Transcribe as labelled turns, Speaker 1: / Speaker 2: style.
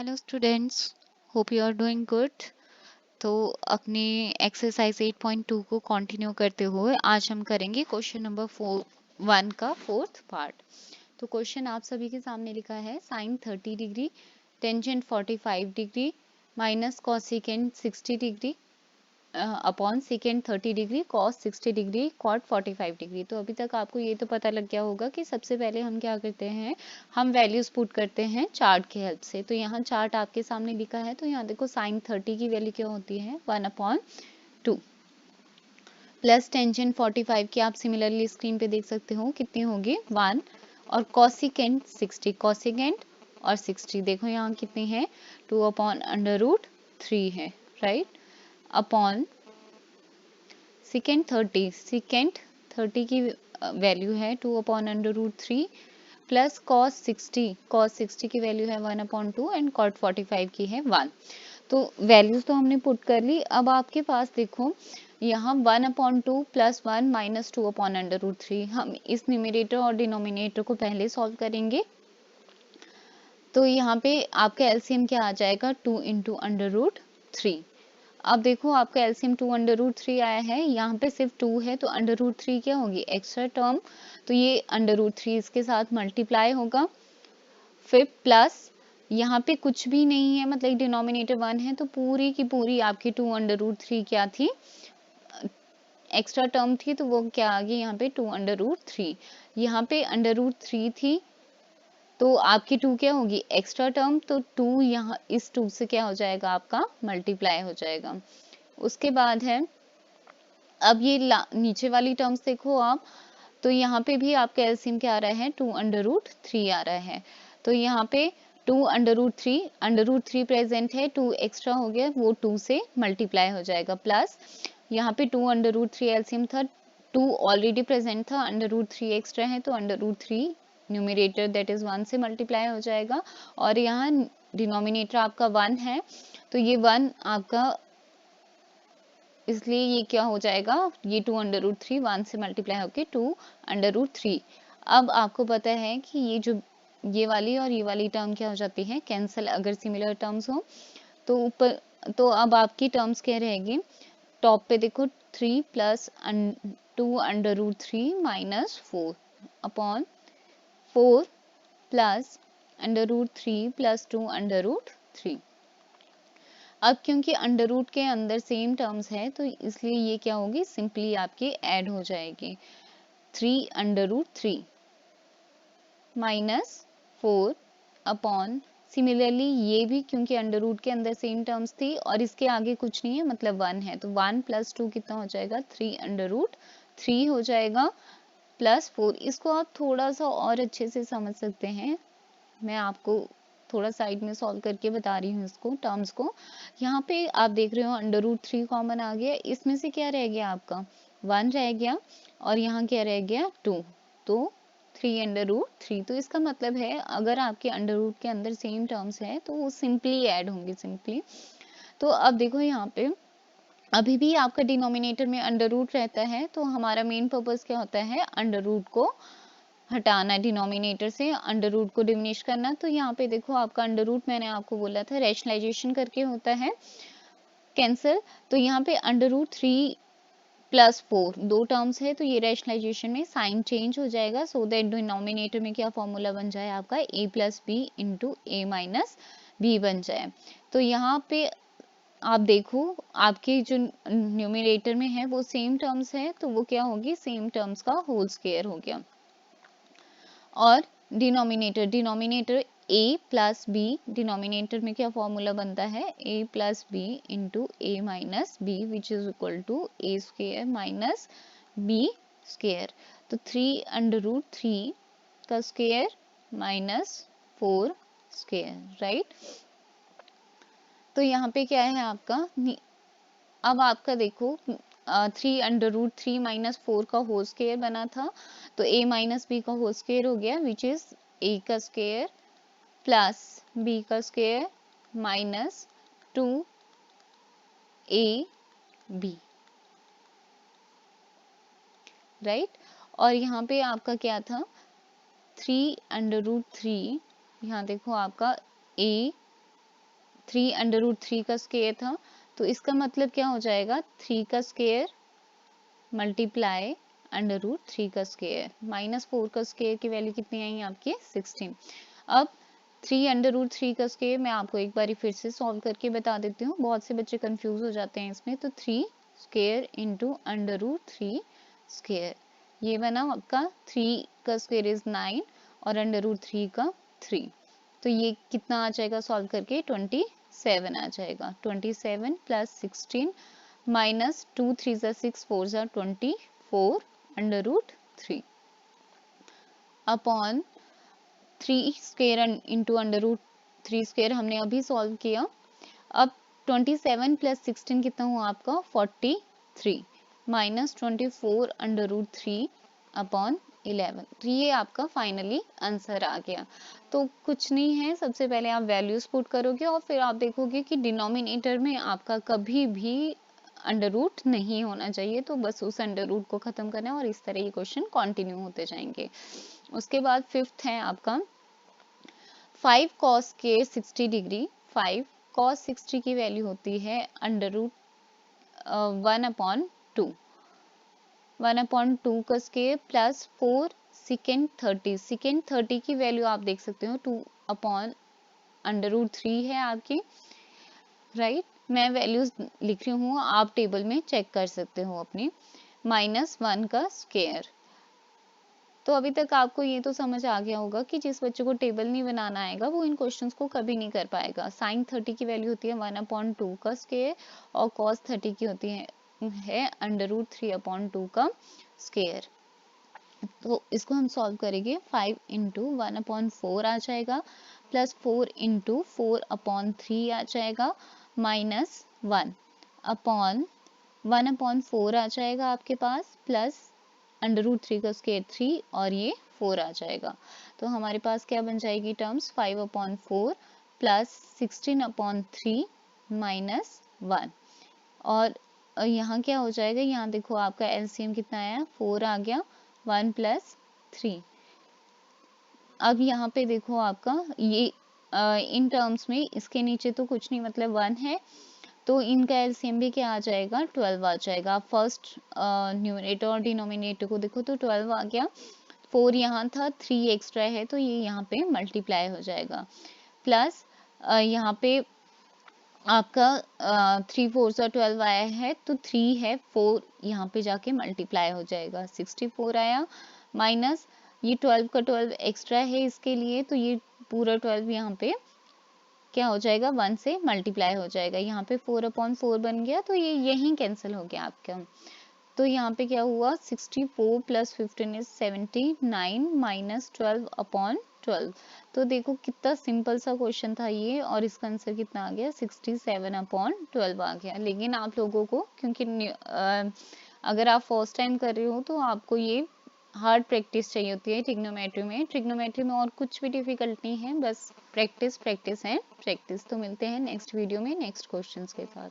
Speaker 1: Hello students, hope you are doing good. तो अपने exercise 8.2 को कंटिन्यू करते हुए आज हम करेंगे क्वेश्चन नंबर 1 का फोर्थ पार्ट। तो क्वेश्चन आप सभी के सामने लिखा है sine 30 degree, tangent 45 degree minus cosecant 60 degree upon secant 30 degree, cos 60 degree, cot 45 degree. तो अभी तक आपको ये तो पता लग गया होगा कि सबसे पहले हम क्या करते हैं, हम वैल्यूज पुट करते हैं चार्ट की हेल्प से। तो यहाँ चार्ट आपके सामने लिखा है, तो यहाँ देखो साइन 30 की वैल्यू क्या होती है 1/2 प्लस टेंजेंट 45 की आप सिमिलरली स्क्रीन पे देख सकते हो कितनी होगी 1, और कॉसिकेंट 60, कॉसिकेंट और 60 देखो यहाँ कितनी है 2/√3 है, राइट, अपॉन सेकेंड 30 की वैल्यू है 2/√3 प्लस कॉस 60 की वैल्यू है 1/2 एंड कॉट 45 की है 1। तो वैल्यूज तो हमने पुट कर ली। अब आपके पास देखो यहाँ 1/2 प्लस 1 माइनस 2/√3, हम इस न्यूमरेटर और डिनोमिनेटर को पहले सॉल्व करेंगे। तो यहाँ पे आपका एलसीएम क्या आ जाएगा 2 इंटू √3। अब देखो आपका एलसीएम 2/√3 आया है, यहाँ पे सिर्फ 2 है तो √3 क्या होगी एक्स्ट्रा टर्म, तो ये √3 इसके साथ मल्टीप्लाई होगा, फिर प्लस यहाँ पे कुछ भी नहीं है मतलब डिनोमिनेटर 1 है, तो पूरी की पूरी आपकी 2/√3 क्या थी, एक्स्ट्रा टर्म थी, तो वो क्या आ गई यहाँ पे 2/√3। यहाँ पे √3 थी तो आपकी 2 क्या होगी एक्स्ट्रा टर्म, तो 2 यहाँ इस 2 से क्या हो जाएगा आपका मल्टीप्लाई हो जाएगा। उसके बाद है अब ये नीचे वाली टर्म्स देखो आप, तो यहाँ पे भी आपका एलसीएम क्या आ रहा है 2/√3 आ रहा है। तो यहाँ पे 2/√3 प्रेजेंट है, 2 एक्स्ट्रा हो गया वो 2 से मल्टीप्लाई हो जाएगा, प्लस यहाँ पे 2/√3 एलसीएम था, 2 ऑलरेडी प्रेजेंट था, √3 एक्स्ट्रा है तो √3 न्यूमरेटर दैट इज 1 से मल्टीप्लाई हो जाएगा, और यहाँ डिनोमिनेटर आपका 1 है तो ये 1 आपका, इसलिए ये क्या हो जाएगा ये 2/√3 1 से मल्टीप्लाई होके 2/√3। अब आपको पता है कि ये जो ये वाली और ये वाली टर्म क्या हो जाती है कैंसिल, अगर सिमिलर टर्म्स हो तो ऊपर, तो अब आपकी टर्म्स क्या रहेगी, टॉप पे देखो 3 plus 2/√3 minus 4 upon 4 plus √3 plus 2/√3। अब क्योंकि अंडर रूट के अंदर सेम टर्म्स है तो इसलिए ये क्या होगी सिंपली आपके ऐड हो जाएगी, 3/√3 माइनस 4 अपॉन, सिमिलरली ये भी क्योंकि अंडर रूट के अंदर सेम टर्म्स थी और इसके आगे कुछ नहीं है मतलब 1 है, तो 1 प्लस 2 कितना हो जाएगा 3/√3 हो जाएगा, प्लस 4। इसको आप थोड़ा सा और अच्छे से समझ सकते हैं, मैं आपको थोड़ा साइड में सॉल्व करके बता रही हूँ इसको टर्म्स को। यहाँ पे आप देख रहे हो √3 कॉमन आ गया, इसमें से क्या रह गया आपका 1 रह गया, और यहाँ क्या रह गया 2, तो 3/√3। तो इसका मतलब है अगर आपके अंडर रूट के अंदर सेम टर्म्स है तो वो सिंपली ऐड होंगे सिंपली। तो अब देखो यहाँ पे अभी भी आपका डिनोमिनेटर में अंडर रूट रहता है, तो हमारा मेन पर्पस क्या होता है अंडर रूट को हटाना, डिनोमिनेटर से अंडर रूट को डिमिनिश करना। तो यहाँ पे देखो आपका अंडर रूट मैंने आपको बोला था रैशनलाइजेशन करके होता है कैंसिल, तो यहाँ पे √3 प्लस 4 दो टर्म्स है तो ये रैशनलाइजेशन में साइन चेंज हो जाएगा, सो दैट डिनोमिनेटर में क्या फॉर्मूला बन जाए आपका a plus B into a minus B बन जाए। तो यहाँ पे आप देखो आपके जो न्यूमरेटर में है वो सेम टर्म्स है, तो वो क्या होगी सेम टर्म्स का होल स्क्वायर हो गया, और denominator a plus B, denominator में क्या फॉर्मूला बनता है a plus B into a minus B which is equal to a square minus b square. तो 3/√3 का स्क्वायर माइनस 4 स्क्वायर, राइट। तो यहाँ पे क्या है आपका, अब आपका देखो 3/√3 माइनस 4 का होल स्क्वायर बना था, तो a माइनस बी का होल स्क्वायर हो गया विच इज a का स्क्वायर प्लस b का स्क्वायर माइनस 2ab, राइट। और यहाँ पे आपका क्या था 3/√3, यहाँ देखो आपका a 3 अंडर रूट 3 का स्क्वायर था, तो इसका मतलब क्या हो जाएगा 3 का स्क्वायर मल्टीप्लाई अंडर रूट 3 का स्क्वायर, -4 का स्क्वायर की वैल्यू कितनी आई आपकी 16। अब 3 अंडर रूट 3 का स्क्वायर मैं आपको एक बारी फिर से सॉल्व करके बता देती हूँ, बहुत से बच्चे कंफ्यूज हो जाते हैं इसमें। तो 3 square into under root 3 square, ये बना आपका 3 का स्क्वायर इज 9 और अंडर रूट 3 का 3, तो ये कितना आ जाएगा सॉल्व करके 27 आ जाएगा। 27 प्लस 16 माइनस 2 3 जा 6 4 जा 24 under root 3 upon 3 square into under root 3 square हमने अभी सॉल्व किया। अब 27 प्लस 16 कितना हुआ आपका 43 माइनस 24 अंडर रूट 3 अपॉन 11, तो ये आपका फाइनली आंसर आ गया। तो कुछ नहीं है, सबसे पहले आप वैल्यूज पुट करोगे और फिर आप देखोगे कि डिनोमिनेटर में आपका कभी भी अंडर रूट नहीं होना चाहिए, तो बस उस अंडर रूट को खत्म करना है और इस तरह ये क्वेश्चन कंटिन्यू होते जाएंगे। उसके बाद फिफ्थ है आपका 5 cos स्क्वायर 60 डिग्री। 5 cos 60 की वैल्यू होती है अंडर रूट 1/2 का स्क्वायर प्लस 4 सेकेंड 30। सेकेंड 30 की वैल्यू आप देख सकते हो 2/अंडर रूट 3 है आपकी, राइट। मैं वैल्यूज लिख रही हूँ, आप टेबल में चेक कर सकते हो अपनी। -1 का स्क्वायर, तो अभी तक आपको ये तो समझ आ गया होगा कि जिस बच्चे को टेबल नहीं बनाना आएगा वो इन क्वेश्चंस को कभी नहीं कर पाएगा। साइन 30 की वैल्यू होती है 1/2 का स्क्वायर और कॉस 30 की होती है अंडर रूट 3/2 का स्क्वायर। तो इसको हम सॉल्व करेंगे। 5 इंटू 1/4 आ जाएगा, प्लस 4 इंटू 4/3 आ जाएगा, माइनस 1/4 आ जाएगा आपके पास, प्लस अंडर रूट 3 का स्क्वायर 3 और ये 4 आ जाएगा। तो हमारे पास क्या बन जाएगी टर्म्स 5/4 प्लस 16/3 माइनस 1, और यहाँ क्या हो जाएगा, यहाँ देखो आपका एलसीएम कितना आया 4 आ गया, 1 प्लस 3। अब यहाँ पे देखो आपका ये इन टर्म्स में इसके नीचे तो कुछ नहीं, मतलब 1 है, तो इनका एलसीएम भी क्या आ जाएगा 12 आ जाएगा। फर्स्ट न्यूमरेटर और डिनोमिनेटर को देखो तो 12 आ गया, 4 यहाँ था, 3 एक्स्ट्रा है तो ये यहाँ पे मल्टीप्लाई हो जाएगा, प्लस यहाँ पे आपका 3 4 सा 12 आया है, तो 3 है 4 यहाँ पे जाके मल्टीप्लाई हो जाएगा, 64 आया, माइनस ये 12 का 12 एक्स्ट्रा है इसके लिए, तो ये पूरा 12 यहाँ पे क्या हो जाएगा 1 से मल्टीप्लाई हो जाएगा, यहाँ पे 4/4 बन गया, तो ये यहीं कैंसिल हो गया आपका। तो यहाँ पे क्या हुआ 64 प्लस 15 इज 79 माइनस 12/12। तो देखो कितना सिंपल सा क्वेश्चन था ये, और इसका आंसर कितना आ गया 67/12 आ गया। लेकिन आप लोगों को क्योंकि अगर आप फर्स्ट टाइम कर रहे हो तो आपको ये हार्ड प्रैक्टिस चाहिए होती है ट्रिग्नोमेट्री में। ट्रिग्नोमेट्री में और कुछ भी डिफिकल्ट नहीं है, बस प्रैक्टिस प्रैक्टिस है प्रैक्टिस। तो मिलते हैं नेक्स्ट वीडियो में नेक्स्ट क्वेश्चंस के साथ।